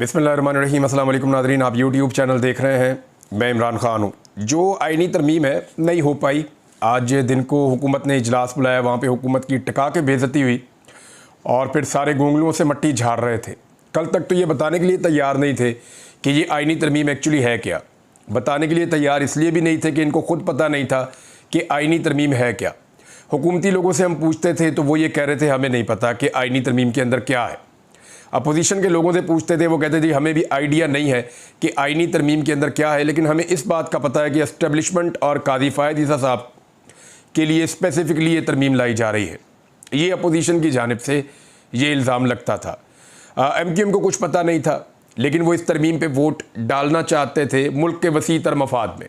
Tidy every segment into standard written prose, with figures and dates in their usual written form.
बिस्मिल्लाहिर्रहमानिर्रहीम। अस्सलाम वालेकुम नाज़रीन, आप यूट्यूब चैनल देख रहे हैं। मैं इमरान ख़ान हूँ। जो आइनी तरमीम है नहीं हो पाई। आज दिन को हुकूमत ने इजलास बुलाया, वहाँ पे हुकूमत की टिका के बेइज्जती हुई और फिर सारे गोंगलुओं से मट्टी झाड़ रहे थे। कल तक तो ये बताने के लिए तैयार नहीं थे कि ये आइनी तरमीम एक्चुअली है क्या। बताने के लिए तैयार इसलिए भी नहीं थे कि इनको खुद पता नहीं था कि आइनी तरमीम है क्या। हुकूमती लोगों से हम पूछते थे तो वो ये कह रहे थे हमें नहीं पता कि आइनी तरमीम के अंदर क्या है। अपोजिशन के लोगों से पूछते थे, वो कहते थे हमें भी आइडिया नहीं है कि आइनी तरमीम के अंदर क्या है, लेकिन हमें इस बात का पता है कि एस्टेब्लिशमेंट और काजी फ़ायद ईसा साहब के लिए स्पेसिफ़िकली ये तरमीम लाई जा रही है। ये अपोजिशन की जानिब से ये इल्ज़ाम लगता था। MQM को कुछ पता नहीं था, लेकिन वो इस तरमीम पे वोट डालना चाहते थे मुल्क के वसी तर मफाद में।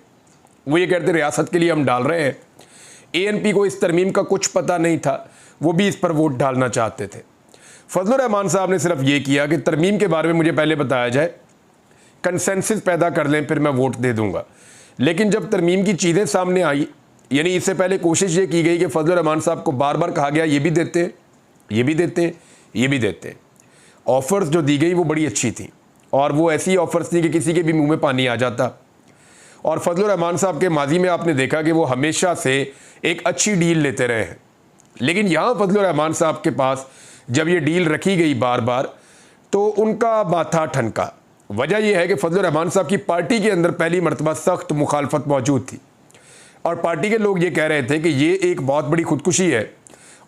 वो ये कहते रियासत के लिए हम डाल रहे हैं। ANP को इस तरमीम का कुछ पता नहीं था, वो भी इस पर वोट डालना चाहते थे। फजलुर रहमान साहब ने सिर्फ ये किया कि तरमीम के बारे में मुझे पहले बताया जाए, कंसेंसस पैदा कर लें, फिर मैं वोट दे दूंगा। लेकिन जब तरमीम की चीज़ें सामने आई, यानी इससे पहले कोशिश ये की गई कि फजलुर रहमान साहब को बार बार कहा गया ये भी देते हैं, ये भी देते हैं, ये भी देते हैं। ऑफ़र्स जो दी गई वो बड़ी अच्छी थी और वो ऐसी ऑफ़र्स थी कि किसी के भी मुँह में पानी आ जाता। और फजलुर रहमान साहब के माजी में आपने देखा कि वो हमेशा से एक अच्छी डील लेते रहे हैं। लेकिन यहाँ फजलुर रहमान साहब के पास जब ये डील रखी गई बार बार तो उनका माथा ठनका। वजह यह है कि फजलुर रहमान साहब की पार्टी के अंदर पहली मरतबा सख्त मुखालफत मौजूद थी और पार्टी के लोग ये कह रहे थे कि ये एक बहुत बड़ी खुदकुशी है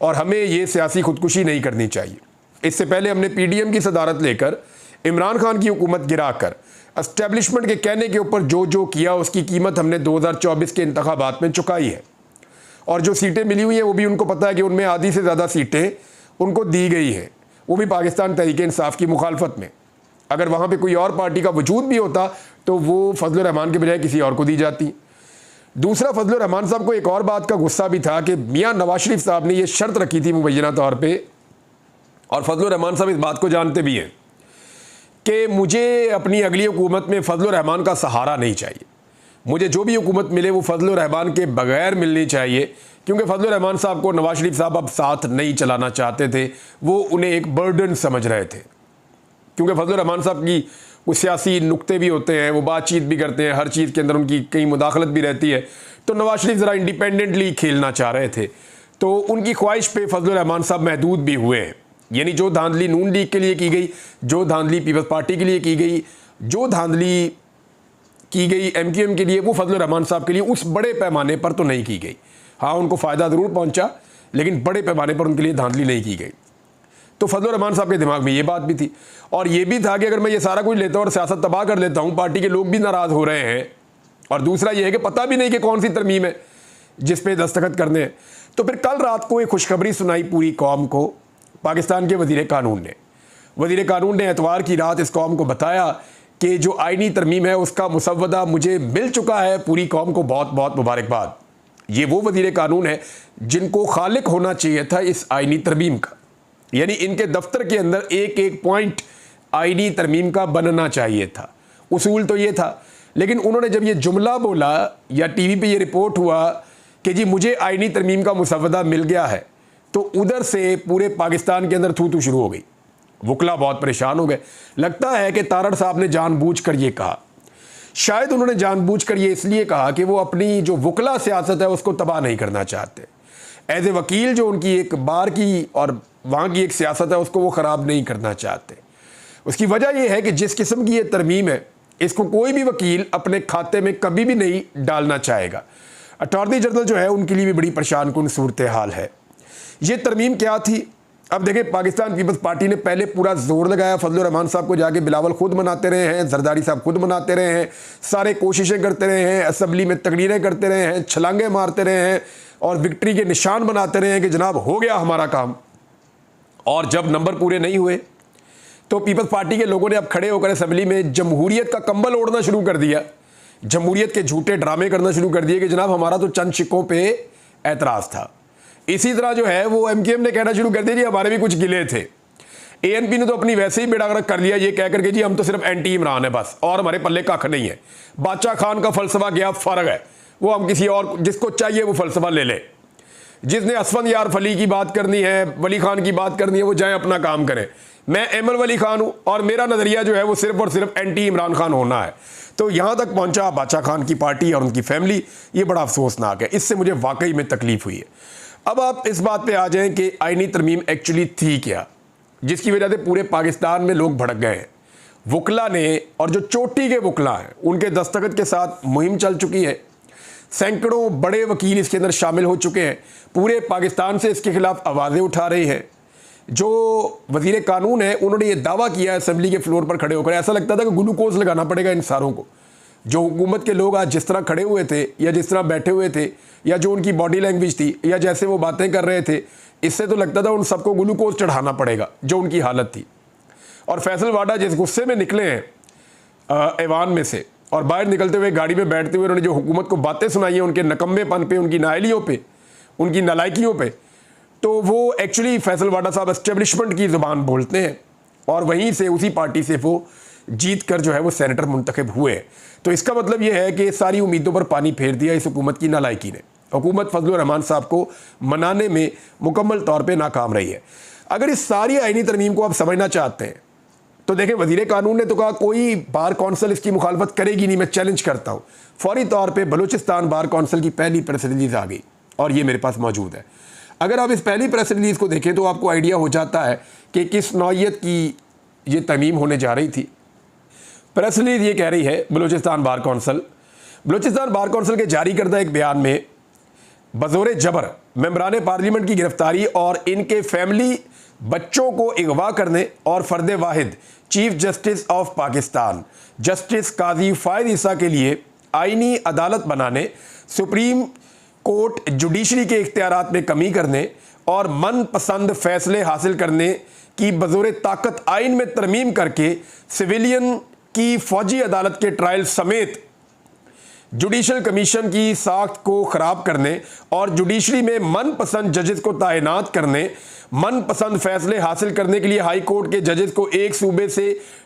और हमें ये सियासी खुदकुशी नहीं करनी चाहिए। इससे पहले हमने PDM की सदारत लेकर इमरान खान की हुकूमत गिरा कर एस्टेब्लिशमेंट के कहने के ऊपर जो जो किया उसकी कीमत हमने 2024 के इंतखाबात में चुकाई है। और जो सीटें मिली हुई हैं वो भी उनको पता है कि उनमें आधी से ज़्यादा सीटें उनको दी गई है, वो भी पाकिस्तान तहरीक-ए-इंसाफ की मुखालफत में। अगर वहाँ पे कोई और पार्टी का वजूद भी होता तो वो फजलुर रहमान के बजाय किसी और को दी जाती। दूसरा, फजलुर रहमान साहब को एक और बात का गुस्सा भी था कि मियाँ नवाज शरीफ साहब ने ये शर्त रखी थी मुबैना तौर पर, और फजलुर रहमान साहब इस बात को जानते भी हैं कि मुझे अपनी अगली हुकूमत में फजलुर रहमान का सहारा नहीं चाहिए। मुझे जो भी हुकूमत मिले वो फजलुर रहमान के बगैर मिलनी चाहिए, क्योंकि फजलुर रहमान साहब को नवाज शरीफ साहब अब साथ नहीं चलाना चाहते थे। वो उन्हें एक बर्डन समझ रहे थे, क्योंकि फजलुर रहमान साहब की कुछ सियासी नुक्ते भी होते हैं, वो बातचीत भी करते हैं, हर चीज़ के अंदर उनकी कई मुदाखलत भी रहती है। तो नवाज शरीफ ज़रा इंडिपेंडेंटली खेलना चाह रहे थे, तो उनकी ख्वाहिश पे फजलुर रहमान साहब महदूद भी हुए हैं। यानी जो धांधली नून लीग के लिए की गई, जो धांधली पीपल्स पार्टी के लिए की गई, जो धांधली की गई MQM के लिए, वो फजलुर रहमान साहब के लिए उस बड़े पैमाने पर तो नहीं की गई। हाँ, उनको फ़ायदा ज़रूर पहुंचा, लेकिन बड़े पैमाने पर उनके लिए धांधली नहीं की गई। तो फजलुर रहमान साहब के दिमाग में ये बात भी थी और ये भी था कि अगर मैं ये सारा कुछ लेता हूँ और सियासत तबाह कर लेता हूँ, पार्टी के लोग भी नाराज़ हो रहे हैं, और दूसरा ये है कि पता भी नहीं कि कौन सी तरमीम है जिस पे दस्तखत करने हैं। तो फिर कल रात को एक खुशखबरी सुनाई पूरी कौम को पाकिस्तान के वज़ीर कानून ने। वज़ीर कानून ने एतवार की रात इस कौम को बताया कि जो आइनी तरमीम है उसका मुसव्वदा मुझे मिल चुका है। पूरी कौम को बहुत बहुत मुबारकबाद। ये वो वज़ीर कानून है जिनको खालिक होना चाहिए था इस आइनी तरमीम का, यानी इनके दफ्तर के अंदर एक एक पॉइंट आइनी तरमीम का बनना चाहिए था। उसूल तो ये था, लेकिन उन्होंने जब ये जुमला बोला या TV पे ये रिपोर्ट हुआ कि जी मुझे आइनी तरमीम का मुसव्वदा मिल गया है, तो उधर से पूरे पाकिस्तान के अंदर थू थू शुरू हो गई। वकला बहुत परेशान हो गए। लगता है कि तारड़ साहब ने जानबूझकर ये कहा, शायद उन्होंने जानबूझकर ये इसलिए कहा कि वो अपनी जो वकला सियासत है उसको तबाह नहीं करना चाहते। एज ए वकील जो उनकी एक बार की और वहाँ की एक सियासत है उसको वो ख़राब नहीं करना चाहते। उसकी वजह यह है कि जिस किस्म की ये तरमीम है इसको कोई भी वकील अपने खाते में कभी भी नहीं डालना चाहेगा। अटॉर्नी जनरल जो है उनके लिए भी बड़ी परेशान कुन सूरत हाल है। ये तरमीम क्या थी? अब देखें, पाकिस्तान पीपल्स पार्टी ने पहले पूरा जोर लगाया फजलुर रहमान साहब को, जाके बिलावल खुद मनाते रहे हैं, जरदारी साहब खुद मनाते रहे हैं, सारे कोशिशें करते रहे हैं, असम्बली में तकरीरें करते रहे हैं, छलांगे मारते रहे हैं और विक्ट्री के निशान बनाते रहे हैं कि जनाब हो गया हमारा काम। और जब नंबर पूरे नहीं हुए तो पीपल्स पार्टी के लोगों ने अब खड़े होकर असम्बली में जमहूरियत का कंबल ओढ़ना शुरू कर दिया, जमहूरियत के झूठे ड्रामे करना शुरू कर दिए कि जनाब हमारा तो चंद शिक्कों पे एतराज़ था। इसी तरह जो है वो MQM ने कहना शुरू कर दिया जी हमारे भी कुछ गिले थे। ANP ने तो अपनी वैसे ही बेड़ा गर्क कर लिया ये कह करके जी हम तो सिर्फ एंटी इमरान है बस, और हमारे पल्ले कख नहीं है। बादशाह खान का फ़लसफ़ा क्या फ़र्क है, वो हम किसी और जिसको चाहिए वो फ़लसफ़ा ले ले। जिसने असफंद यार फली की बात करनी है, वली खान की बात करनी है, वो जाए अपना काम करें। मैं एमल वली खान हूं और मेरा नज़रिया जो है वो सिर्फ और सिर्फ एंटी इमरान खान होना है। तो यहां तक पहुंचा बादशाह खान की पार्टी और उनकी फैमिली। ये बड़ा अफसोसनाक है, इससे मुझे वाकई में तकलीफ हुई है। अब आप इस बात पे आ जाएं कि आईनी तरमीम एक्चुअली थी क्या, जिसकी वजह से पूरे पाकिस्तान में लोग भड़क गए हैं। वकला ने, और जो चोटी के वकला हैं, उनके दस्तखत के साथ मुहिम चल चुकी है। सैकड़ों बड़े वकील इसके अंदर शामिल हो चुके हैं। पूरे पाकिस्तान से इसके खिलाफ आवाज़ें उठा रही हैं। जो वजीर कानून है उन्होंने ये दावा किया असेंबली के फ्लोर पर खड़े होकर, ऐसा लगता था कि ग्लूकोज लगाना पड़ेगा इन सारों को। जो हुकूमत के लोग आज जिस तरह खड़े हुए थे या जिस तरह बैठे हुए थे या जो उनकी बॉडी लैंग्वेज थी या जैसे वो बातें कर रहे थे, इससे तो लगता था उन सबको ग्लूकोज चढ़ाना पड़ेगा, जो उनकी हालत थी। और फैसल वाडा जिस गुस्से में निकले हैं ऐवान में से, और बाहर निकलते हुए गाड़ी में बैठते हुए उन्होंने जो हुकूमत को बातें सुनाई हैं उनके नकम्मेपन पे, उनकी नाअहलियों पे, उनकी नालायकियों पे, तो वो एक्चुअली फैसल वाडा साहब एस्टेब्लिशमेंट की ज़ुबान बोलते हैं और वहीं से उसी पार्टी से वो जीत कर जो है वो सेनेटर मुंतखब हुए। तो इसका मतलब ये है कि सारी उम्मीदों पर पानी फेर दिया इस हुकूमत की नालायकी ने। हुकूमत फजलुर रहमान साहब को मनाने में मुकम्मल तौर पे नाकाम रही है। अगर इस सारी आईनी तरमीम को आप समझना चाहते हैं तो देखें, वजीर कानून ने तो कहा कोई बार कौंसिल इसकी मुखालफत करेगी नहीं, मैं चैलेंज करता हूँ। फौरी तौर पर बलूचिस्तान बार कौंसिल की पहली प्रेस रिलीज आ गई और ये मेरे पास मौजूद है। अगर आप इस पहली प्रेस रिलीज को देखें तो आपको आइडिया हो जाता है कि किस नौइयत की ये तरमीम होने जा रही थी। प्रेस रिलीज ये कह रही है बलूचिस्तान बार कौंसिल के जारी करदा एक बयान में बज़ोरे जबर मेंबरान पार्लियामेंट की गिरफ्तारी और इनके फैमिली बच्चों को अगवा करने और फर्द वाहिद chief justice of Pakistan justice Qazi Faez Isa के लिए आईनी अदालत बनाने, सुप्रीम कोर्ट जुडिशरी के इख्तियारात में कमी करने और मनपसंद फैसले हासिल करने की बज़ोरे ताकत आइन में तरमीम करके सिविलियन की फौजी अदालत के ट्रायल समेत जुडिशल कमीशन की साख्त को ख़राब करने और जुडिशरी में मनपसंद जजेस को तैनात करने, मनपसंद फैसले हासिल करने के लिए हाई कोर्ट के जजेस को एक सूबे से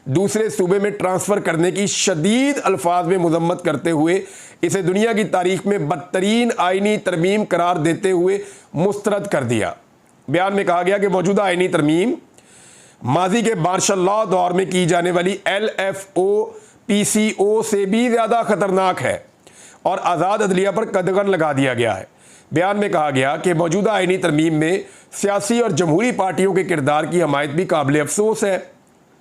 दूसरे सूबे में ट्रांसफ़र करने की शदीद अल्फाज में मजम्मत करते हुए इसे दुनिया की तारीख में बदतरीन आइनी तरमीम करार देते हुए मुस्तरद कर दिया। बयान में कहा गया कि मौजूदा आइनी तरमीम माजी के मार्शल लॉ दौर में की जाने वाली LFO PCO से भी ज़्यादा ख़तरनाक है और आज़ाद अदलिया पर कदगन लगा दिया गया है। बयान में कहा गया कि मौजूदा आइनी तरमीम में सियासी और जमहूरी पार्टियों के किरदार की हमायत भी काबिल अफसोस है।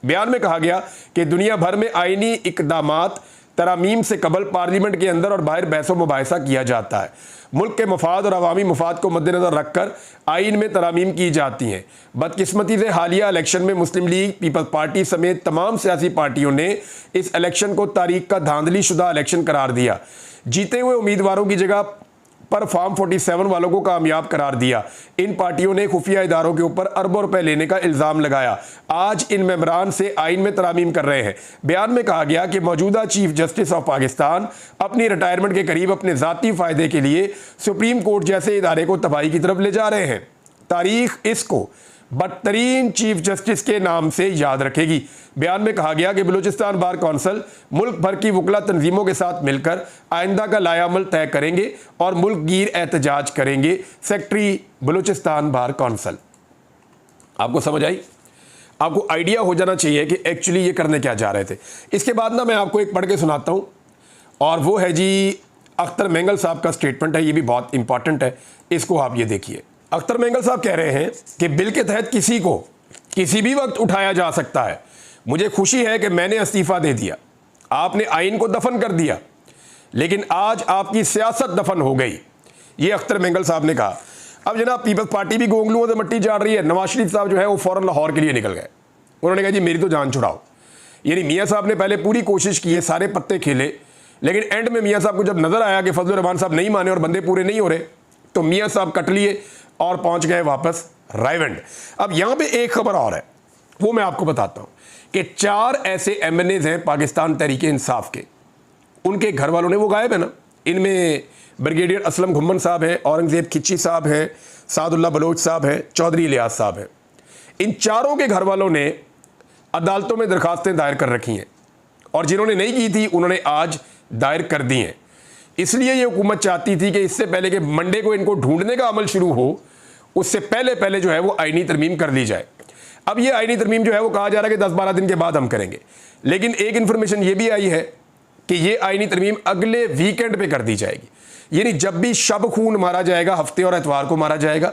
बयान में कहा गया कि दुनिया भर में आइनी इकदामात तरामीम से कबल पार्लियामेंट के अंदर और बाहर बहस मुबाहिसा किया जाता है। मुल्क के मफाद और अवामी मफाद को मद्देनज़र रखकर आइन में तरामीम की जाती हैं। बदकिस्मती से हालिया इलेक्शन में मुस्लिम लीग, पीपल्स पार्टी समेत तमाम सियासी पार्टियों ने इस इलेक्शन को तारीख का धांधली शुदा इलेक्शन करार दिया। जीते हुए उम्मीदवारों की जगह पर फॉर्म 47 वालों को कामयाब करार दिया। इन पार्टियों ने खुफिया इदारों के ऊपर अरबों रुपए लेने का इल्ज़ाम लगाया। आज इन मेंबरान से आइन में तरामीम कर रहे हैं। बयान में कहा गया कि मौजूदा चीफ जस्टिस ऑफ पाकिस्तान अपनी रिटायरमेंट के करीब अपने ज़ाती फ़ायदे के लिए सुप्रीम कोर्ट जैसे इदारे को तबाही की तरफ ले जा रहे हैं। तारीख इसको बदतरीन चीफ जस्टिस के नाम से याद रखेगी। बयान में कहा गया कि बलूचिस्तान बार कौंसिल मुल्क भर की वकला तंजीमों के साथ मिलकर आइंदा का लायामल तय करेंगे और मुल्क गिर एहतजाज करेंगे। Secretary Balochistan bar council. आपको समझ आई? आपको आइडिया हो जाना चाहिए कि एक्चुअली ये करने क्या जा रहे थे। इसके बाद ना मैं आपको एक पढ़ के सुनाता हूँ और वो है जी अख्तर मेंगल साहब का स्टेटमेंट है। ये भी बहुत इंपॉर्टेंट है, इसको आप ये देखिए। अख्तर मेंगल साहब कह रहे हैं कि बिल के तहत किसी को किसी भी वक्त उठाया जा सकता है। मुझे खुशी है कि मैंने इस्तीफा दे दिया, आपने आइन को दफन कर दिया, लेकिन आज आपकी सियासत दफन हो गई। ये अख्तर मेंगल साहब ने कहा। अब जनाब पीपल्स पार्टी भी गोंगलुओं से मट्टी झाड़ रही है। नवाज शरीफ साहब जो है वो फौरन लाहौर के लिए निकल गए। उन्होंने कहा जी मेरी तो जान छुड़ाओ। यानी मियाँ साहब ने पहले पूरी कोशिश की है, सारे पत्ते खेले, लेकिन एंड में मियाँ साहब को जब नजर आया कि फजलुर रहमान साहब नहीं माने और बंदे पूरे नहीं हो रहे, तो मियाँ साहब कट लिए और पहुंच गए वापस रायवंड। अब यहां पे एक खबर और है, वो मैं आपको बताता हूं कि 4 ऐसे MNAs हैं पाकिस्तान तहरीके इंसाफ के, उनके घर वालों ने वो गायब है ना। इनमें ब्रिगेडियर असलम घुम्मन साहब हैं, औरंगजेब खिच्ची साहब हैं, सादुल्ला बलोच साहब हैं, चौधरी इलियास साहब हैं। इन चारों के घर वालों ने अदालतों में दरखास्तें दायर कर रखी हैं और जिन्होंने नहीं की थी उन्होंने आज दायर कर दी हैं। इसलिए ये हुकूमत चाहती थी कि इससे पहले कि मंडे को इनको ढूंढने का अमल शुरू हो, उससे पहले पहले जो है वो आईनी तरमीम कर ली जाए। अब ये आईनी तरमीम जो है वो कहा जा रहा है कि 10-12 दिन के बाद हम करेंगे, लेकिन एक इन्फॉर्मेशन ये भी आई है कि ये आईनी तरमीम अगले वीकेंड पे कर दी जाएगी। यानी जब भी शब खून मारा जाएगा, हफ्ते और एतवार को मारा जाएगा,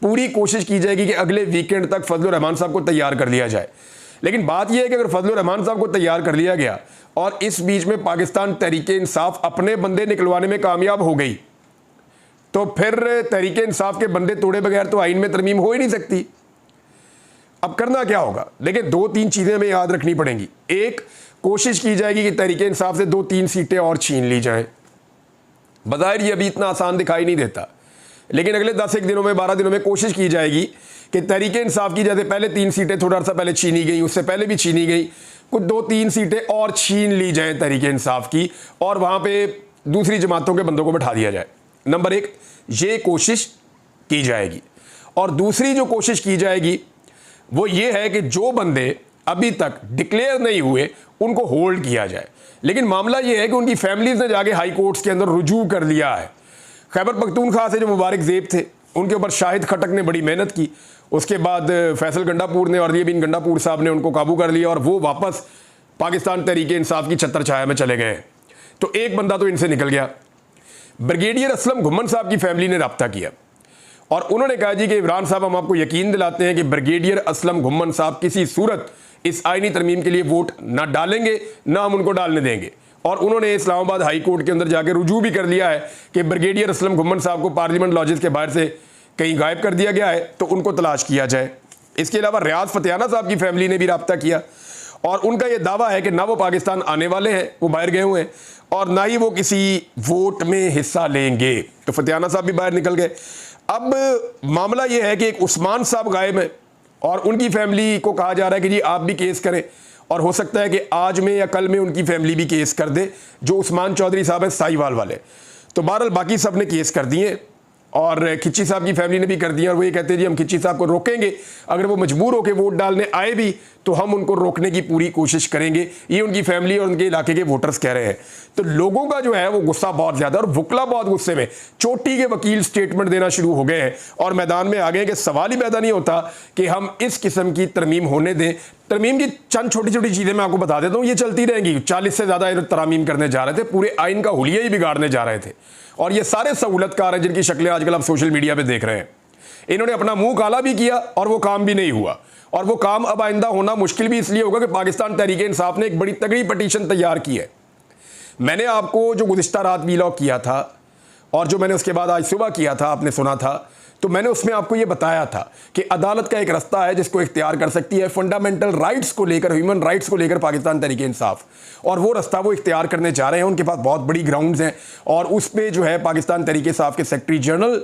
पूरी कोशिश की जाएगी कि अगले वीकेंड तक फजलुर रहमान साहब को तैयार कर लिया जाए। लेकिन बात यह है कि अगर फजलुर रहमान साहब को तैयार कर लिया गया और इस बीच में पाकिस्तान तहरीक इंसाफ अपने बंदे निकलवाने में कामयाब हो गई, तो फिर तहरीक इंसाफ के बंदे तोड़े बगैर तो आइन में तरमीम हो ही नहीं सकती। अब करना क्या होगा? देखिए, 2-3 चीज़ें हमें याद रखनी पड़ेंगी। एक, कोशिश की जाएगी कि तहरीक इंसाफ से 2-3 सीटें और छीन ली जाएं। बज़ाहिर ये अभी इतना आसान दिखाई नहीं देता, लेकिन अगले 10 दिनों में, 12 दिनों में कोशिश की जाएगी कि तहरीक इंसाफ की जैसे पहले 3 सीटें थोड़ा सा पहले छीनी गई, उससे पहले भी छीनी गई, कुछ 2-3 सीटें और छीन ली जाएं तहरीक इंसाफ की, और वहाँ पे दूसरी जमातों के बंदों को बैठा दिया जाए। नंबर 1, ये कोशिश की जाएगी। और दूसरी जो कोशिश की जाएगी वो ये है कि जो बंदे अभी तक डिक्लेयर नहीं हुए उनको होल्ड किया जाए। लेकिन मामला ये है कि उनकी फैमिलीज ने जाके हाई कोर्ट्स के अंदर रुजू कर लिया है। खैबर पख्तूनख्वा से जो मुबारक ज़ेब थे, उनके ऊपर शाहिद खटक ने बड़ी मेहनत की, उसके बाद फैसल गंडापुर ने और अली बिन गंडापुर साहब ने उनको काबू कर लिया और वो वापस पाकिस्तान तहरीक इंसाफ की छत्र छाया में चले गए। तो एक बंदा तो इनसे निकल गया। ब्रिगेडियर असलम घुम्मन साहब की फैमिली ने रब्ता किया और उन्होंने कहा जी कि इमरान साहब, हम आपको यकीन दिलाते हैं कि ब्रिगेडियर असलम घुम्मन साहब किसी सूरत इस आईनी तरमीम के लिए वोट ना डालेंगे, ना हम उनको डालने देंगे। और उन्होंने इस्लामाबाद हाई कोर्ट के अंदर जाकर रुजू भी कर लिया है कि ब्रिगेडियर असलम घुम्मन साहब को पार्लियामेंट लॉजेस के बाहर से कहीं गायब कर दिया गया है, तो उनको तलाश किया जाए। इसके अलावा रियाज फतेहाना साहब की फैमिली ने भी रब्ता किया और उनका यह दावा है कि ना वो पाकिस्तान आने वाले हैं, वो बाहर गए हुए हैं, और ना ही वो किसी वोट में हिस्सा लेंगे। तो फतेहाना साहब भी बाहर निकल गए। अब मामला यह है कि एक उस्मान साहब गायब है और उनकी फैमिली को कहा जा रहा है कि जी आप भी केस करें, और हो सकता है कि आज में या कल में उनकी फैमिली भी केस कर दे, जो उस्मान चौधरी साहब है साहिवाल वाले। तो बहरहाल बाकी सब ने केस कर दिए और खिच्ची साहब की फैमिली ने भी कर दिया, और वो ये कहते हैं जी हम खिच्ची साहब को रोकेंगे, अगर वो मजबूर होकर वोट डालने आए भी तो हम उनको रोकने की पूरी कोशिश करेंगे। ये उनकी फैमिली और उनके इलाके के वोटर्स कह रहे हैं। तो लोगों का जो है वो गुस्सा बहुत ज़्यादा, और वकला बहुत गुस्से में, चोटी के वकील स्टेटमेंट देना शुरू हो गए हैं और मैदान में आ गए कि सवाल ही पैदा नहीं होता कि हम इस किस्म की तरमीम होने दें। तरमीम की चंद छोटी छोटी चीज़ें मैं आपको बता देता हूँ, ये चलती रहेंगी। 40 से ज़्यादा तरमीम करने जा रहे थे, पूरे आइन का हुलिया ही बिगाड़ने जा रहे थे, और ये सारे सहूलतकार हैं जिनकी शक्लें आजकल आप सोशल मीडिया पे देख रहे हैं। इन्होंने अपना मुंह काला भी किया और वो काम भी नहीं हुआ, और वो काम अब आइंदा होना मुश्किल भी इसलिए होगा कि पाकिस्तान तहरीक इंसाफ ने एक बड़ी तगड़ी पटिशन तैयार की है। मैंने आपको जो गुज़िश्ता रात वीलॉग किया था और जो मैंने उसके बाद आज सुबह किया था, आपने सुना था, तो मैंने उसमें आपको ये बताया था कि अदालत का एक रास्ता है जिसको इख्तियार कर सकती है फंडामेंटल राइट्स को लेकर, ह्यूमन राइट्स को लेकर पाकिस्तान तहरीक इंसाफ, और वो रास्ता वो इख्तियार करने जा रहे हैं। उनके पास बहुत बड़ी ग्राउंड्स हैं और उस पर जो है पाकिस्तान तहरीक इंसाफ के सेक्रेटरी जनरल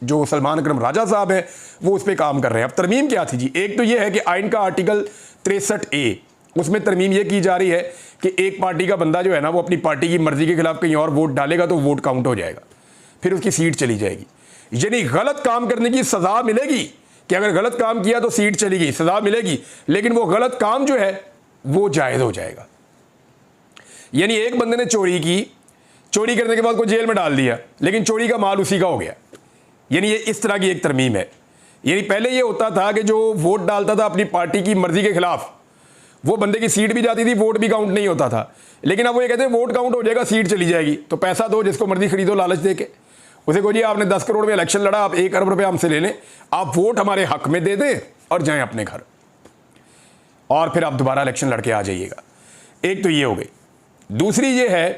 जो सलमान अकरम राजा साहब हैं वो उस पर काम कर रहे हैं। अब तरमीम क्या थी जी? एक तो ये है कि आइन का आर्टिकल 63A, उसमें तरमीम ये की जा रही है कि एक पार्टी का बंदा जो है ना वो अपनी पार्टी की मर्जी के खिलाफ कहीं और वोट डालेगा तो वोट काउंट हो जाएगा, फिर उसकी सीट चली जाएगी। यानी गलत काम करने की सजा मिलेगी कि अगर गलत काम किया तो सीट चली गई, सजा मिलेगी, लेकिन वो गलत काम जो है वो जायज़ हो जाएगा। यानी एक बंदे ने चोरी की, चोरी करने के बाद को जेल में डाल दिया, लेकिन चोरी का माल उसी का हो गया। यानी ये इस तरह की एक तरमीम है। यानी पहले ये होता था कि जो वोट डालता था अपनी पार्टी की मर्जी के खिलाफ, वो बंदे की सीट भी जाती थी, वोट भी काउंट नहीं होता था। लेकिन अब वो ये कहते हैं वोट काउंट हो जाएगा, सीट चली जाएगी, तो पैसा दो, जिसको मर्जी खरीदो लालच दे के। उसे कहो जी आपने 10 करोड़ में इलेक्शन लड़ा, आप 1 अरब रुपये हमसे ले लें, आप वोट हमारे हक में दे दें और जाएं अपने घर, और फिर आप दोबारा इलेक्शन लड़के आ जाइएगा। एक तो ये हो गई। दूसरी ये है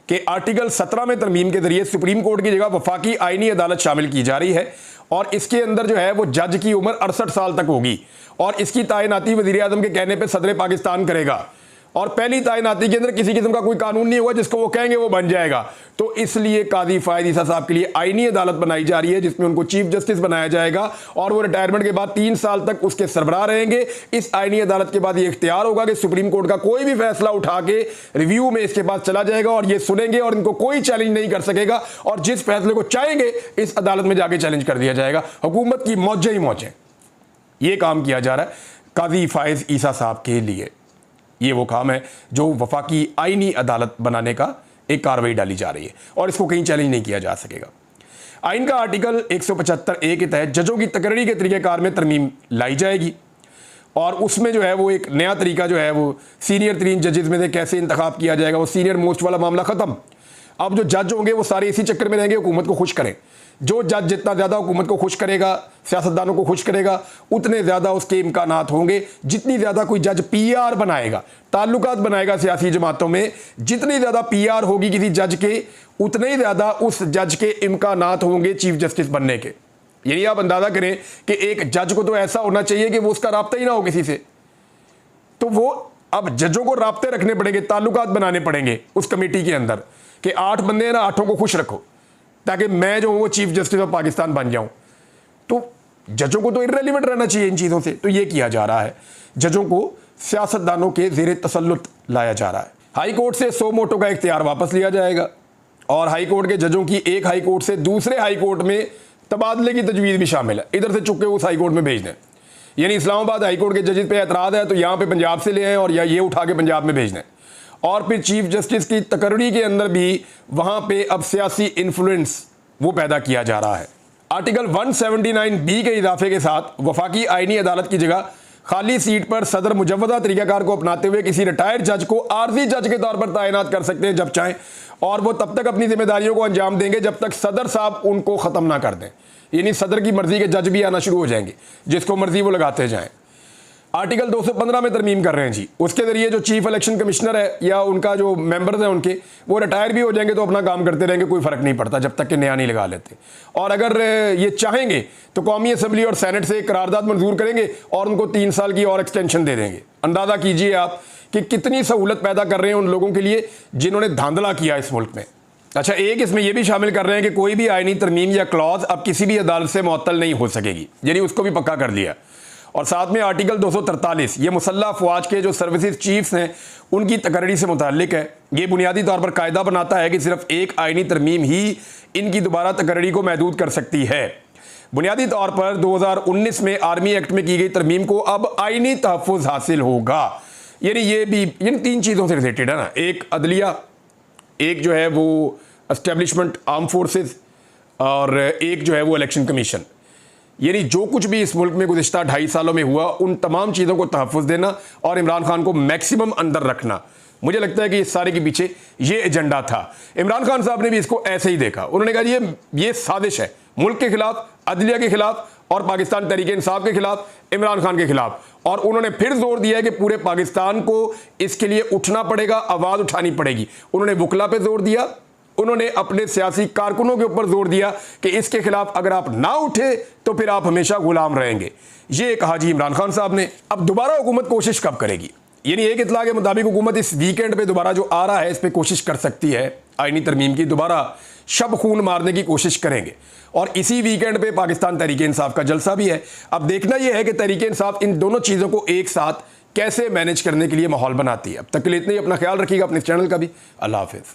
कि आर्टिकल 17 में तरमीम के जरिए सुप्रीम कोर्ट की जगह वफाकी आईनी अदालत शामिल की जा रही है, और इसके अंदर जो है वो जज की उम्र 68 साल तक होगी, और इसकी तायनाती वज़ीर आज़म के कहने पर सदर पाकिस्तान करेगा, और पहली तायनाती के अंदर किसी किस्म का कोई कानून नहीं हुआ, जिसको वो कहेंगे वो बन जाएगा। तो इसलिए कादी फ़ायद ईसा साहब के लिए आईनी अदालत बनाई जा रही है, जिसमें उनको चीफ जस्टिस बनाया जाएगा, और वो रिटायरमेंट के बाद 3 साल तक उसके सरबराह रहेंगे। इस आईनी अदालत के बाद ये इख्तियार होगा कि सुप्रीम कोर्ट का कोई भी फैसला उठा के रिव्यू में इसके पास चला जाएगा, और ये सुनेंगे और इनको कोई चैलेंज नहीं कर सकेगा, और जिस फैसले को चाहेंगे इस अदालत में जाके चैलेंज कर दिया जाएगा। हुकूमत की मौजें ही मौजें, ये काम किया जा रहा है कादी फ़ायद ईसा साहब के लिए। ये वो काम है जो वफाकी आईनी अदालत बनाने का एक कार्रवाई डाली जा रही है, और इसको कहीं चैलेंज नहीं किया जा सकेगा। आइन का आर्टिकल 175A के तहत जजों की तकरीरी के तरीक़ेकार में तरमीम लाई जाएगी, और उसमें जो है वो एक नया तरीका जो है वो सीनियर 3 जजेस में से कैसे इंतखाब किया जाएगा, वो सीनियर मोस्ट वाला मामला ख़त्म। अब जो जज होंगे वो सारे इसी चक्कर में रहेंगे हुकूमत को खुश करें। जो जज जितना ज़्यादा हुकूमत को खुश करेगा, सियासतदानों को खुश करेगा, उतने ज़्यादा उसके इम्कानात होंगे। जितनी ज़्यादा कोई जज पीआर बनाएगा, ताल्लुकात बनाएगा सियासी जमातों में, जितनी ज़्यादा पीआर होगी किसी जज के, उतने ही ज़्यादा उस जज के इम्कानात होंगे चीफ जस्टिस बनने के। यानी आप अंदाज़ा करें कि एक जज को तो ऐसा होना चाहिए कि वो उसका राब्ता ही ना हो किसी से। तो वो अब जजों को राब्ते रखने पड़ेंगे, ताल्लुकात बनाने पड़ेंगे उस कमेटी के अंदर कि 8 बंदे हैं ना, 8 को खुश रखो ताकि मैं जो हूँ वो चीफ जस्टिस ऑफ पाकिस्तान बन जाऊँ। तो जजों को तो इर्रेलेवेंट रहना चाहिए इन चीज़ों से। तो ये किया जा रहा है, जजों को सियासतदानों के ज़ेरे तसल्लुत लाया जा रहा है। हाई कोर्ट से 100 मोटो का इख्तियार वापस लिया जाएगा और हाई कोर्ट के जजों की एक हाई कोर्ट से दूसरे हाई कोर्ट में तबादले की तजवीज़ भी शामिल है। इधर से चुप के उस हाई कोर्ट में भेज दें। यानी इस्लामाबाद हाई कोर्ट के जजेस पे एतराज़ है तो यहाँ पे पंजाब से ले आएँ और या ये उठा के पंजाब में भेज दें। और फिर चीफ जस्टिस की तकर्री के अंदर भी वहाँ पे अब सियासी इन्फ्लुएंस वो पैदा किया जा रहा है। आर्टिकल 179B के इजाफे के साथ वफाकी आईनी अदालत की जगह खाली सीट पर सदर मुजव्वदा तरीक़ाकार को अपनाते हुए किसी रिटायर्ड जज को आर्जी जज के तौर पर तैनात कर सकते हैं जब चाहें, और वो तब तक अपनी जिम्मेदारियों को अंजाम देंगे जब तक सदर साहब उनको ख़त्म ना कर दें। यानी सदर की मर्जी के जज भी आना शुरू हो जाएंगे, जिसको मर्जी वो लगाते जाएं। आर्टिकल 215 में तरमीम कर रहे हैं जी। उसके ज़रिए जो चीफ इलेक्शन कमिश्नर है या उनका जो मेंबर्स हैं उनके, वो रिटायर भी हो जाएंगे तो अपना काम करते रहेंगे, कोई फ़र्क नहीं पड़ता जब तक कि नया नहीं लगा लेते। और अगर ये चाहेंगे तो कौमी असम्बली और सेनेट से एक करारदाद मंजूर करेंगे और उनको 3 साल की और एक्सटेंशन दे देंगे। अंदाज़ा कीजिए आप कि कितनी सहूलत पैदा कर रहे हैं उन लोगों के लिए जिन्होंने धांधला किया इस मुल्क में। अच्छा, एक इसमें यह भी शामिल कर रहे हैं कि कोई भी आईनी तरमीम या क्लॉज अब किसी भी अदालत से मुअत्तल नहीं हो सकेगी, यानी उसको भी पक्का कर लिया। और साथ में आर्टिकल 243 ये मुसल्लह अफवाज के जो सर्विसेज चीफ्स हैं उनकी तकर्री से मुताल्लिक है। ये बुनियादी तौर पर कायदा बनाता है कि सिर्फ एक आईनी तरमीम ही इनकी दोबारा तकर्री को महदूद कर सकती है। बुनियादी तौर पर 2019 में आर्मी एक्ट में की गई तरमीम को अब आईनी तहफ़्फ़ुज़ हासिल होगा। यानी ये भी इन 3 चीज़ों से रिलेटेड है ना, एक अदलिया, एक जो है वो एस्टेब्लिशमेंट आर्म फोर्सेस और एक जो है वो इलेक्शन कमीशन। यानी जो कुछ भी इस मुल्क में गुज़िश्ता 2.5 सालों में हुआ उन तमाम चीज़ों को तहफ़्फ़ुज़ देना और इमरान खान को मैक्सिमम अंदर रखना। मुझे लगता है कि इस सारे के पीछे ये एजेंडा था। इमरान खान साहब ने भी इसको ऐसे ही देखा। उन्होंने कहा ये साजिश है मुल्क के खिलाफ, अदलिया के खिलाफ और पाकिस्तान तहरीक इंसाफ के खिलाफ, इमरान खान के खिलाफ। और उन्होंने फिर जोर दिया कि पूरे पाकिस्तान को इसके लिए उठना पड़ेगा, आवाज़ उठानी पड़ेगी। उन्होंने वकला पे जोर दिया, उन्होंने अपने सियासी कारकुनों के ऊपर जोर दिया कि इसके खिलाफ अगर आप ना उठे तो फिर आप हमेशा गुलाम रहेंगे। ये कहा जी इमरान खान साहब ने। अब दोबारा हुकूमत कोशिश कब करेगी? यानी एक इत्तला के मुताबिक हुकूमत इस वीकेंड पे दोबारा जो आ रहा है इस पर कोशिश कर सकती है आईनी तरमीम की, दोबारा शब खून मारने की कोशिश करेंगे। और इसी वीकेंड पे पाकिस्तान तहरीक इंसाफ का जलसा भी है। अब देखना यह है कि तहरीक इंसाफ इन दोनों चीज़ों को एक साथ कैसे मैनेज करने के लिए माहौल बनाती है। अब तक के लिए इतना ही। अपना ख्याल रखिएगा, अपने चैनल का भी। अल्लाह हाफिज़।